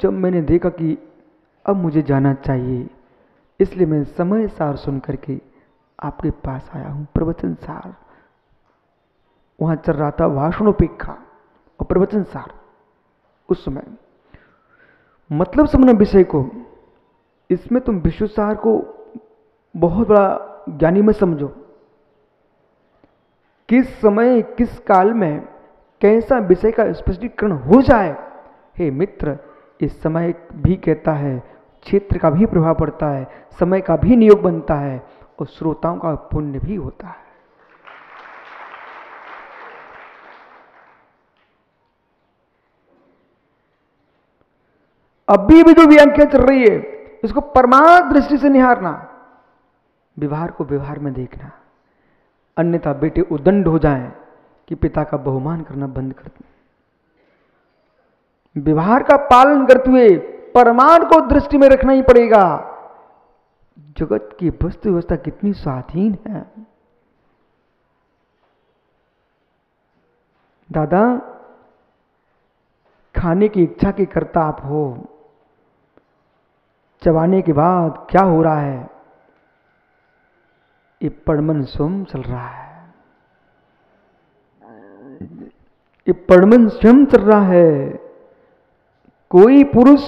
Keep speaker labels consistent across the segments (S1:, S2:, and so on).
S1: जब मैंने देखा कि अब मुझे जाना चाहिए, इसलिए मैं समय सार सुन करके आपके पास आया हूं। प्रवचन सार वहां चल रहा था, भाषणोपेक्षा और प्रवचन सार। उस समय मतलब समझना विषय को, इसमें तुम विश्व सार को बहुत बड़ा ज्ञानी में समझो। किस समय किस काल में कैसा विषय का स्पष्टीकरण हो जाए। हे मित्र, इस समय भी कहता है, क्षेत्र का भी प्रभाव पड़ता है, समय का भी नियोग बनता है और श्रोताओं का पुण्य भी होता है। अभी भी जो व्याख्या चल रही है, इसको परमार्थ दृष्टि से निहारना, व्यवहार को व्यवहार में देखना, अन्यथा बेटे उदंड हो जाएं कि पिता का बहुमान करना बंद कर दें। व्यवहार का पालन करते हुए परमार्थ को दृष्टि में रखना ही पड़ेगा। जगत की वस्तु व्यवस्था कितनी स्वाधीन है। दादा, खाने की इच्छा के कर्ता आप हो, चबाने के बाद क्या हो रहा है? ये पड़मन स्वयं चल रहा है, ये पड़मन स्वयं चल रहा है। कोई पुरुष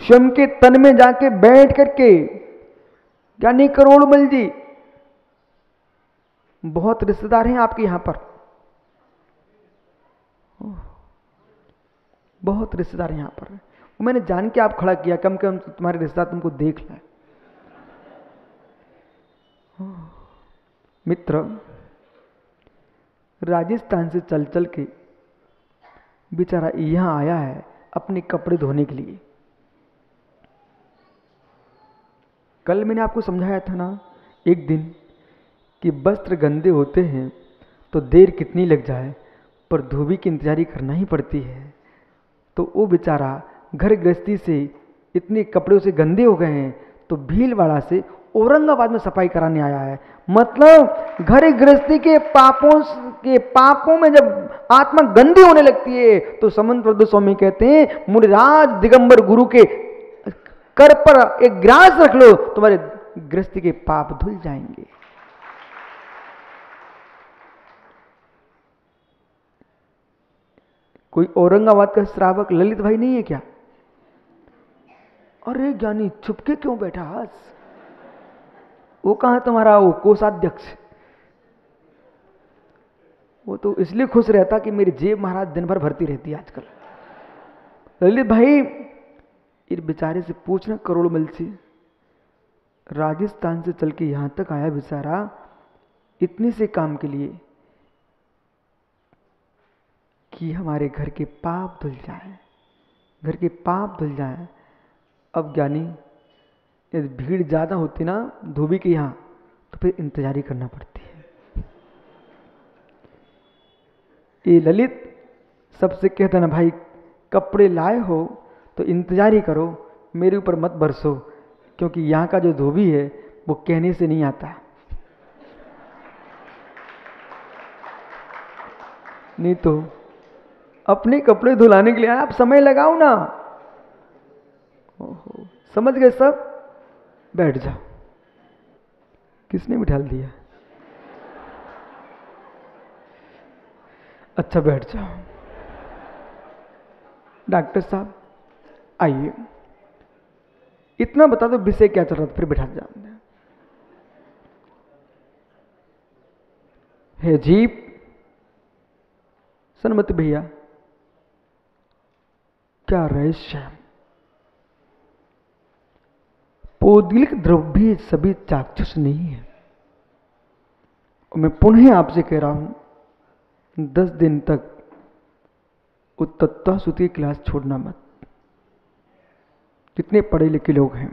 S1: स्वयं के तन में जाके बैठ करके, यानी करोड़मल जी, बहुत रिश्तेदार हैं आपके यहां पर, बहुत रिश्तेदार यहां पर। वो मैंने जान के आप खड़ा किया, कम कम तुम्हारे रिश्तेदार तुमको देख लें। मित्र, राजस्थान से चल चल के बेचारा यहां आया है अपने कपड़े धोने के लिए। कल मैंने आपको समझाया था ना एक दिन कि वस्त्र गंदे होते हैं तो देर कितनी लग जाए पर धोबी की इंतजारी करना ही पड़ती है। तो वो बेचारा घर गृहस्थी से इतने कपड़े से गंदे हो गए हैं तो भीलवाड़ा से औरंगाबाद में सफाई कराने आया है। मतलब घर गृहस्थी के पापों में जब आत्मा गंदी होने लगती है तो समंत प्रदो स्वामी कहते हैं, मुनिराज दिगंबर गुरु के कर पर एक ग्रास रख लो, तुम्हारे गृहस्थी के पाप धुल जाएंगे। कोई औरंगाबाद का श्रावक ललित भाई नहीं है क्या? अरे ज्ञानी, छुपके क्यों बैठा? वो कहां तुम्हारा वो कोषाध्यक्ष? वो तो इसलिए खुश रहता कि मेरी जेब महाराज दिन भर भरती रहती है आजकल। ललित भाई, इस बेचारे से पूछना, करोड़मल से, राजस्थान से चल के यहां तक आया बेचारा इतने से काम के लिए कि हमारे घर के पाप धुल जाए, घर के पाप धुल जाए। अब ज्ञानी, यदि भीड़ ज्यादा होती ना धोबी के यहां तो फिर इंतजारी करना पड़ती है। ये ललित सबसे कहता ना, भाई कपड़े लाए हो तो इंतजारी करो, मेरे ऊपर मत बरसो, क्योंकि यहां का जो धोबी है वो कहने से नहीं आता। नहीं तो अपने कपड़े धुलाने के लिए आप समय लगाओ ना। ओहो, समझ गए सब? बैठ जाओ। किसने बिठा दिया? अच्छा बैठ जाओ। डॉक्टर साहब आइए, इतना बता दो विषय क्या चल रहा था, फिर बिठा जाओ। है जीप सनमत भैया, क्या रहस्य है? पौद्गलिक द्रव्य सभी चाक्षुष नहीं है। और मैं पुनः आपसे कह रहा हूं, 10 दिन तक उत्तत्ता सुती क्लास छोड़ना मत। जितने पढ़े लिखे लोग हैं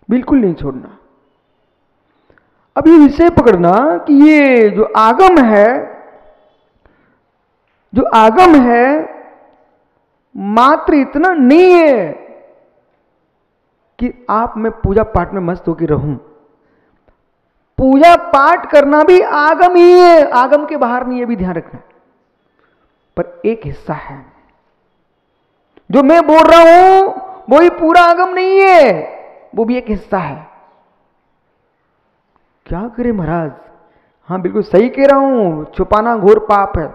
S1: बिल्कुल नहीं छोड़ना। अब ये विषय पकड़ना कि ये जो आगम है, जो आगम है मात्र इतना नहीं है कि आप मैं पूजा पाठ में मस्त होकर रहूं। पूजा पाठ करना भी आगम ही है, आगम के बाहर नहीं है, भी ध्यान रखना। पर एक हिस्सा है जो मैं बोल रहा हूं वो भी पूरा आगम नहीं है, वो भी एक हिस्सा है। क्या करे महाराज? हाँ बिल्कुल सही कह रहा हूं, छुपाना घोर पाप है,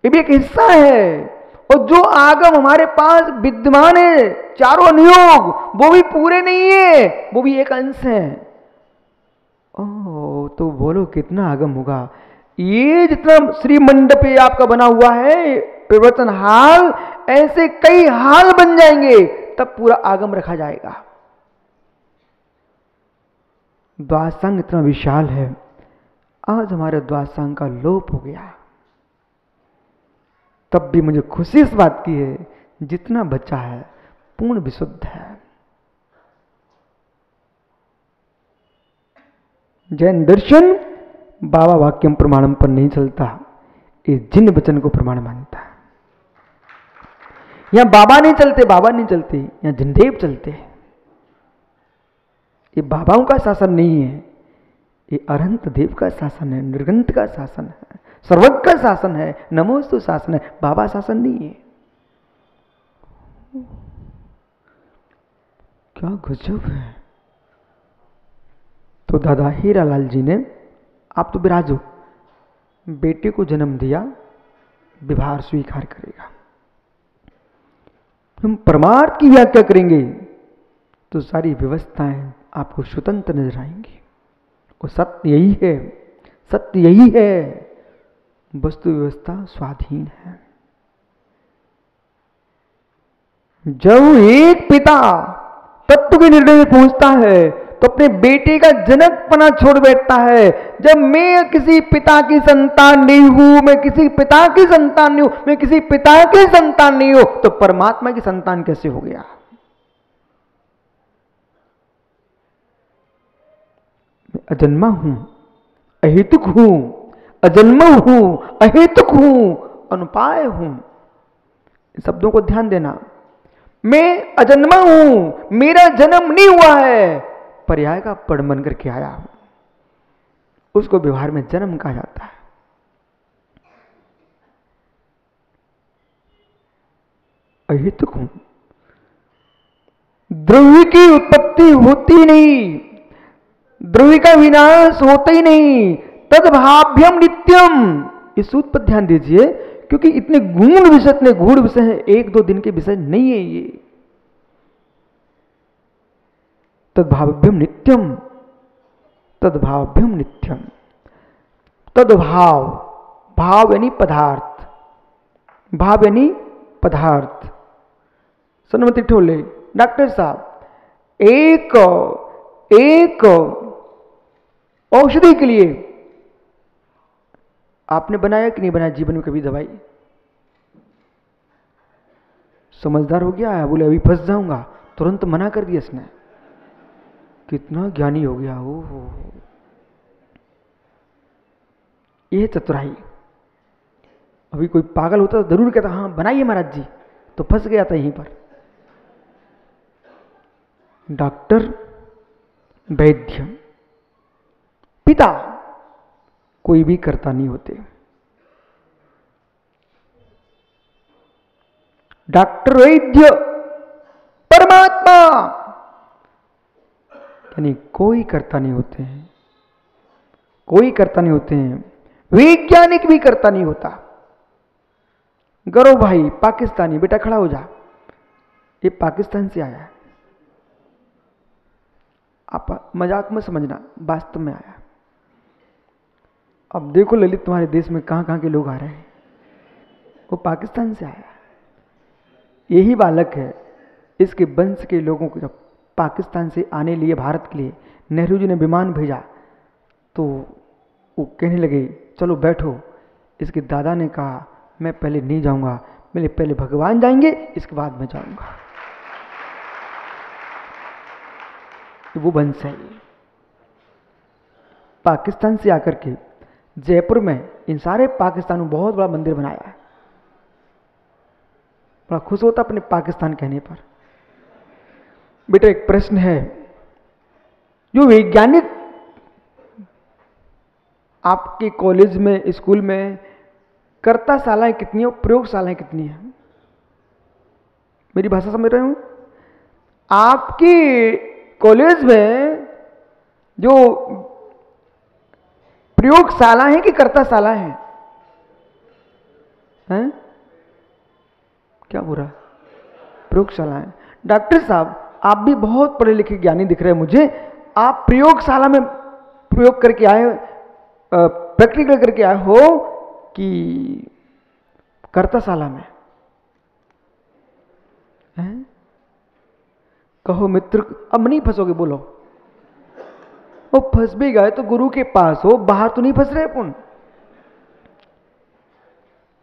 S1: ये भी एक हिस्सा है। और जो आगम हमारे पास विद्यमान है, चारों अनुयोग, वो भी पूरे नहीं है, वो भी एक अंश है। ओह, तो बोलो कितना आगम होगा? ये जितना श्री मंडप आपका बना हुआ है प्रवचन हाल, ऐसे कई हाल बन जाएंगे, तब पूरा आगम रखा जाएगा। द्वादशांग इतना विशाल है, आज हमारे द्वादशांग का लोप हो गया। तब भी मुझे खुशी इस बात की है, जितना बचा है पूर्ण विशुद्ध है। जैन दर्शन बाबा वाक्यम प्रमाणम पर नहीं चलता, ये जिन वचन को प्रमाण मानता है। यहां बाबा नहीं चलते, बाबा नहीं चलते, यहां जिनदेव चलते हैं। ये बाबाओं का शासन नहीं है, ये अनंत देव का शासन है, निर्गंत का शासन है, सर्वज्ञ का शासन है, नमोस्तु शासन है, बाबा शासन नहीं है। क्या गजब है। तो दादा हीरालाल जी ने, आप तो विराजो, बेटे को जन्म दिया, विवाह स्वीकार करेगा। हम परमार्थ की व्याख्या करेंगे तो सारी व्यवस्थाएं आपको स्वतंत्र नजर आएंगी। और सत्य यही है, सत्य यही है, वस्तु व्यवस्था स्वाधीन है। जब एक पिता तत्व के निर्णय में पहुंचता है तो अपने बेटे का जनकपना छोड़ बैठता है। जब मैं किसी पिता की संतान नहीं हूं, मैं किसी पिता की संतान नहीं हूं, मैं किसी पिता की संतान नहीं हूं, तो परमात्मा की संतान कैसे हो गया? मैं अजन्मा हूं, अहेतुक हूं, अजन्मा हूं, अहेतुक हूं, अनुपाय हूं। शब्दों को ध्यान देना। मैं अजन्मा हूं, मेरा जन्म नहीं हुआ है, पर्याय का पड़ बन करके आया हूं, उसको व्यवहार में जन्म कहा जाता है। अहेतुक हूं, द्रव्य की उत्पत्ति होती नहीं, द्रव्य का विनाश होता ही नहीं, तद्भाव्यम नित्यम। इस सूत्र पर ध्यान दीजिए, क्योंकि इतने गूढ़ विषय, इतने गूढ़ विषय है, एक दो दिन के विषय नहीं है ये। तद्भाव्यम नित्यम, तद्भाव्यम नित्यम। तद्भाव, भाव यानी पदार्थ, भाव यानी पदार्थ। सन्मति ठोले, डॉक्टर साहब, एक औषधि के लिए आपने बनाया कि नहीं बनाया जीवन में कभी दवाई? समझदार हो गया है, बोले अभी फंस जाऊंगा, तुरंत मना कर दिया इसने। कितना ज्ञानी हो गया हो। यह चतुराई। अभी कोई पागल होता तो जरूर कहता हाँ बनाइए महाराज जी, तो फंस गया था यहीं पर। डॉक्टर, वैद्य, पिता कोई भी कर्ता नहीं होते। डॉक्टर, वैद्य, परमात्मा यानी कोई कर्ता नहीं होते हैं, कोई कर्ता नहीं होते हैं। वैज्ञानिक भी कर्ता नहीं होता। गौरव भाई पाकिस्तानी, बेटा खड़ा हो जा, ये पाकिस्तान से आया है, आप मजाक में समझना, वास्तव में आया। अब देखो ललित, तुम्हारे देश में कहां कहां के लोग आ रहे हैं, वो पाकिस्तान से आया। यही बालक है, इसके वंश के लोगों को जब पाकिस्तान से आने लिए, भारत के लिए नेहरू जी ने विमान भेजा, तो वो कहने लगे चलो बैठो। इसके दादा ने कहा मैं पहले नहीं जाऊंगा, मेरे पहले भगवान जाएंगे, इसके बाद मैं जाऊंगा। वो वंश है। पाकिस्तान से आकर के जयपुर में इन सारे पाकिस्तान में बहुत बड़ा मंदिर बनाया है। बड़ा खुश होता अपने पाकिस्तान कहने पर। बेटा एक प्रश्न है, जो वैज्ञानिक आपके कॉलेज में, स्कूल में कर्ताशालाएं कितनी है, प्रयोगशालाएं कितनी है? मेरी भाषा समझ रहे हो? आपकी कॉलेज में जो प्रयोगशाला है कि कर्ताशाला है? हैं? क्या बुरा? प्रयोगशाला है। डॉक्टर साहब आप भी बहुत पढ़े लिखे ज्ञानी दिख रहे हैं मुझे। आप प्रयोगशाला में प्रयोग करके आए, प्रैक्टिकल करके आए हो कि कर्ताशाला में? हैं? कहो मित्र, अब नहीं फंसोगे, बोलो। वो फंस भी गए तो गुरु के पास हो, बाहर तो नहीं फंस रहे अपन।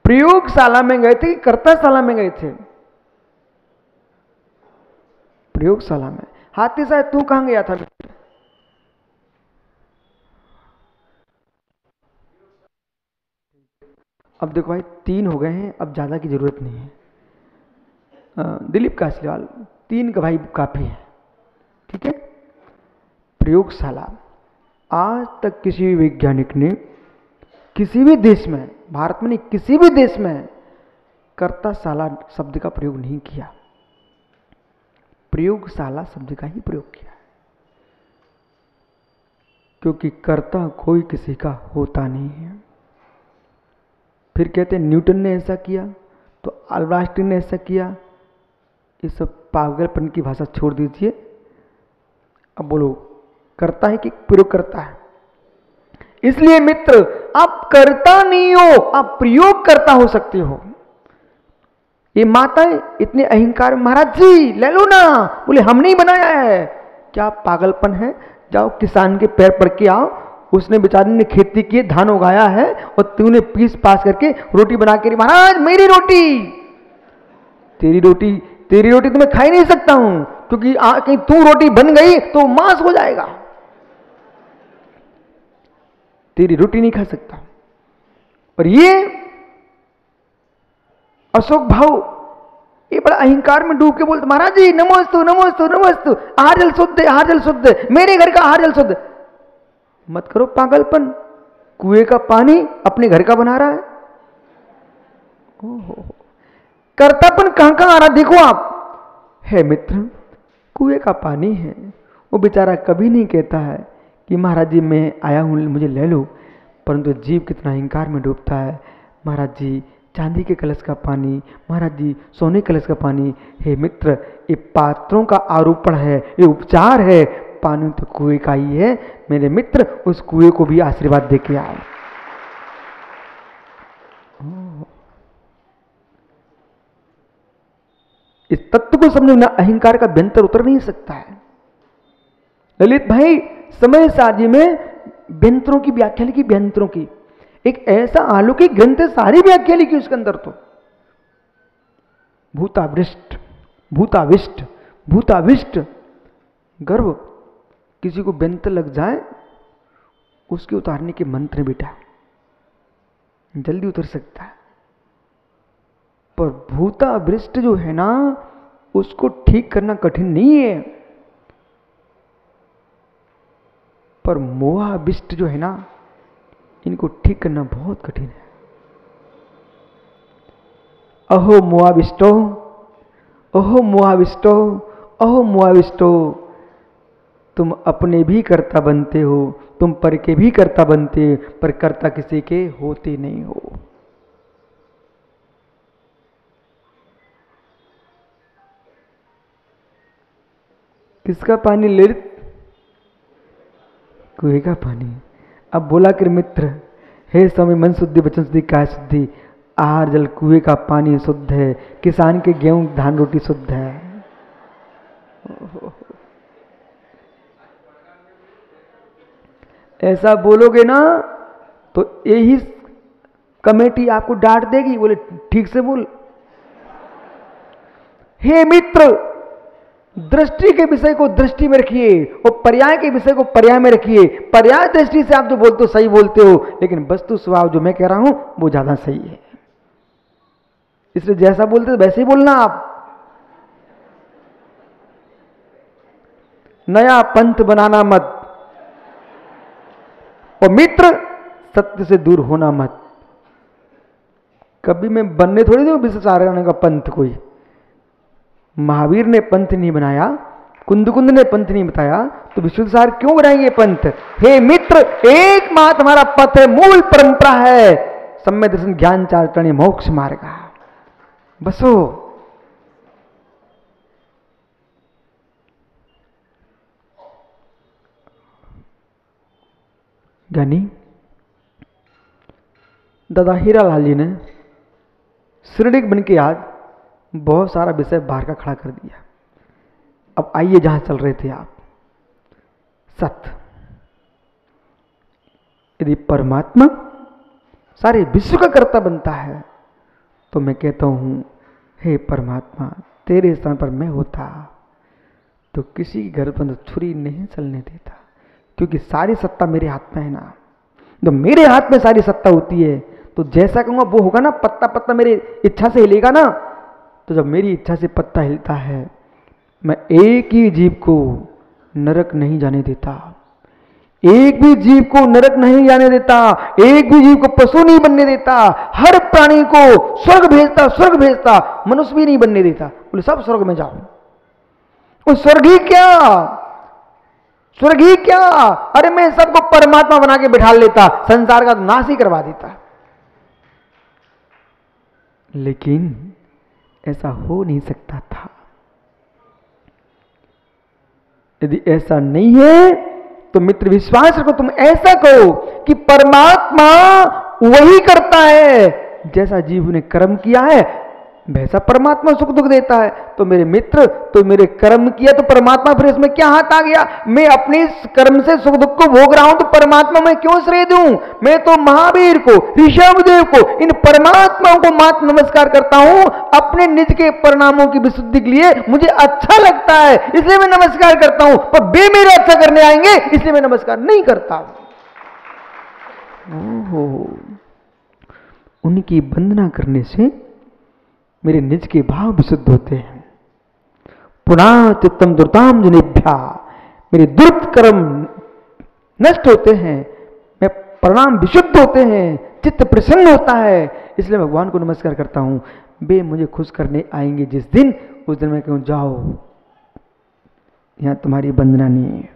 S1: प्रयोगशाला में गए थे कि कर्ताशाला में गए थे? प्रयोगशाला में। हाथी साहब तू कहां गया था मित्र? अब देखो भाई 3 हो गए हैं, अब ज्यादा की जरूरत नहीं है। दिलीप कासलीवाल 3 का भाई काफी है, ठीक है। प्रयोगशाला, आज तक किसी भी वैज्ञानिक ने किसी भी देश में, भारत में नहीं किसी भी देश में, कर्ताशाला शब्द का प्रयोग नहीं किया। प्रयोगशाला शब्द का ही प्रयोग किया, क्योंकि कर्ता कोई किसी का होता नहीं है। फिर कहते हैं न्यूटन ने ऐसा किया तो अल्बर्ट आइंस्टीन ने ऐसा किया। ये सब पागलपन की भाषा छोड़ दीजिए। अब बोलो, करता है कि प्रयोग करता है? इसलिए मित्र, आप करता नहीं हो, आप प्रयोग करता हो सकते हो। ये माताएं इतने अहंकार, महाराज जी ले लो ना, बोले हम नहीं बनाया है। क्या पागलपन है? जाओ किसान के पैर पड़ के आओ, उसने बेचारे ने खेती की, धान उगाया है और तूने पीस पास करके रोटी बना के, महाराज मेरी रोटी। तेरी रोटी तो मैं खा ही नहीं सकता हूं, क्योंकि कहीं तू रोटी बन गई तो मांस हो जाएगा। तेरी रोटी नहीं खा सकता। और ये अशोक भाव, ये बड़ा अहंकार में डूब के बोलते, महाराज जी नमोस्तु नमोस्तु नमोस्तु, आहार जल शुद्ध, आहार जल शुद्ध, मेरे घर का आहार जल शुद्ध। मत करो पागलपन। कुएं का पानी अपने घर का बना रहा है। ओहो, कर्तापन कहां कहां आ रहा देखो आप। है मित्र, कुएं का पानी है, वो बेचारा कभी नहीं कहता है कि महाराज जी मैं आया हूं मुझे ले लो, परंतु जीव कितना अहंकार में डूबता है। महाराज जी चांदी के कलश का पानी, महाराज जी सोने के कलश का पानी। हे मित्र, ये पात्रों का आरोपण है, ये उपचार है। पानी तो कुएं का ही है। मेरे मित्र, उस कुएं को भी आशीर्वाद दे के आओ। इस तत्व को समझना, अहंकार का व्यंतर उतर नहीं सकता है। ललित भाई समय सारणी में व्यंतरों की व्याख्या लिखी, व्यंतरों की एक ऐसा अलौकिक ग्रंथ है, सारी व्याख्या लिखी उसके अंदर। तो भूताविष्ट, भूताविष्ट, भूताविष्ट गर्भ, किसी को व्यंतर लग जाए उसके उतारने के मंत्र बेटा जल्दी उतर सकता है। पर भूताविष्ट जो है ना, उसको ठीक करना कठिन नहीं है। पर मोहाविष्ट जो है ना, इनको ठीक करना बहुत कठिन है। अहो मोहाविष्टो, अहो मोहाविष्टो, अहो मोहाविष्टो, तुम अपने भी कर्ता बनते हो, तुम पर के भी कर्ता बनते, पर कर्ता किसी के होते नहीं हो। किसका पानी ले? कुएं का पानी। अब बोला कर मित्र, हे स्वामी मन शुद्धि वचन शुद्धि काय शुद्धि, आहार जल कुएं का पानी शुद्ध है, किसान के गेहूं धान रोटी शुद्ध है। ऐसा बोलोगे ना तो यही कमेटी आपको डांट देगी, बोले ठीक से बोल। हे मित्र, दृष्टि के विषय को दृष्टि में रखिए और पर्याय के विषय को पर्याय में रखिए। पर्याय दृष्टि से आप जो बोलते हो सही बोलते हो, लेकिन वस्तु स्वभाव जो मैं कह रहा हूं वो ज्यादा सही है। इसलिए जैसा बोलते हो वैसे ही बोलना। आप नया पंथ बनाना मत, और मित्र सत्य से दूर होना मत। कभी मैं बनने थोड़ी दूं विश्वाचार्य का पंथ। कोई महावीर ने पंथ नहीं बनाया, कुंद ने पंथ नहीं बताया तो विशुद्ध सार क्यों बनाएंगे पंथ? हे मित्र, एकमात्र हमारा पथ है, मूल परंपरा है, सम्यक दर्शन ज्ञान चारित्र्य मोक्ष मार्ग। बसो ज्ञानी दादा हीरालाल जी ने श्रीडिक बन के आज बहुत सारा विषय बाहर का खड़ा कर दिया। अब आइए जहां चल रहे थे आप, सत्य। यदि परमात्मा सारे विश्व का कर्ता बनता है तो मैं कहता हूं, हे परमात्मा, तेरे स्थान पर मैं होता तो किसी के घर पर छुरी नहीं चलने देता, क्योंकि सारी सत्ता मेरे हाथ में है ना। तो मेरे हाथ में सारी सत्ता होती है तो जैसा कहूंगा वो होगा ना। पत्ता पत्ता मेरी इच्छा से हिलेगा ना। तो जब मेरी इच्छा से पत्ता हिलता है, मैं एक ही जीव को नरक नहीं जाने देता, एक भी जीव को नरक नहीं जाने देता, एक भी जीव को पशु नहीं बनने देता, हर प्राणी को स्वर्ग भेजता, मनुष्य भी नहीं बनने देता। बोले सब स्वर्ग में जाओ। वो स्वर्ग ही क्या, अरे मैं सबको परमात्मा बना के बिठा लेता, संसार का नाश ही करवा देता। लेकिन ऐसा हो नहीं सकता था। यदि ऐसा नहीं है तो मित्र विश्वास रखो, तुम ऐसा कहो कि परमात्मा वही करता है जैसा जीव ने कर्म किया है, वैसा परमात्मा सुख दुख देता है। तो मेरे मित्र, तो मेरे कर्म किया तो परमात्मा, फिर इसमें क्या हाथ आ गया? मैं अपने कर्म से सुख दुख को भोग रहा हूं तो परमात्मा मैं क्यों श्रेय दूं? मैं तो महावीर को, ऋषभदेव को, इन परमात्माओं को मात्र नमस्कार करता हूं। अपने निज के परिणामों की विशुद्धि के लिए मुझे अच्छा लगता है इसलिए मैं नमस्कार करता हूं, पर वे मेरे अच्छा करने आएंगे इसलिए मैं नमस्कार नहीं करता। ओहो, उनकी वंदना करने से मेरे निज के भाव विशुद्ध होते हैं। पुनः चित्तम दुर्ताम जनेभ्या, मेरे दुर्त कर्म नष्ट होते हैं, मैं परिणाम विशुद्ध होते हैं, चित्त प्रसन्न होता है, इसलिए भगवान को नमस्कार करता हूं। वे मुझे खुश करने आएंगे जिस दिन, उस दिन मैं कहूं जाओ, यहां तुम्हारी वंदना नहीं है।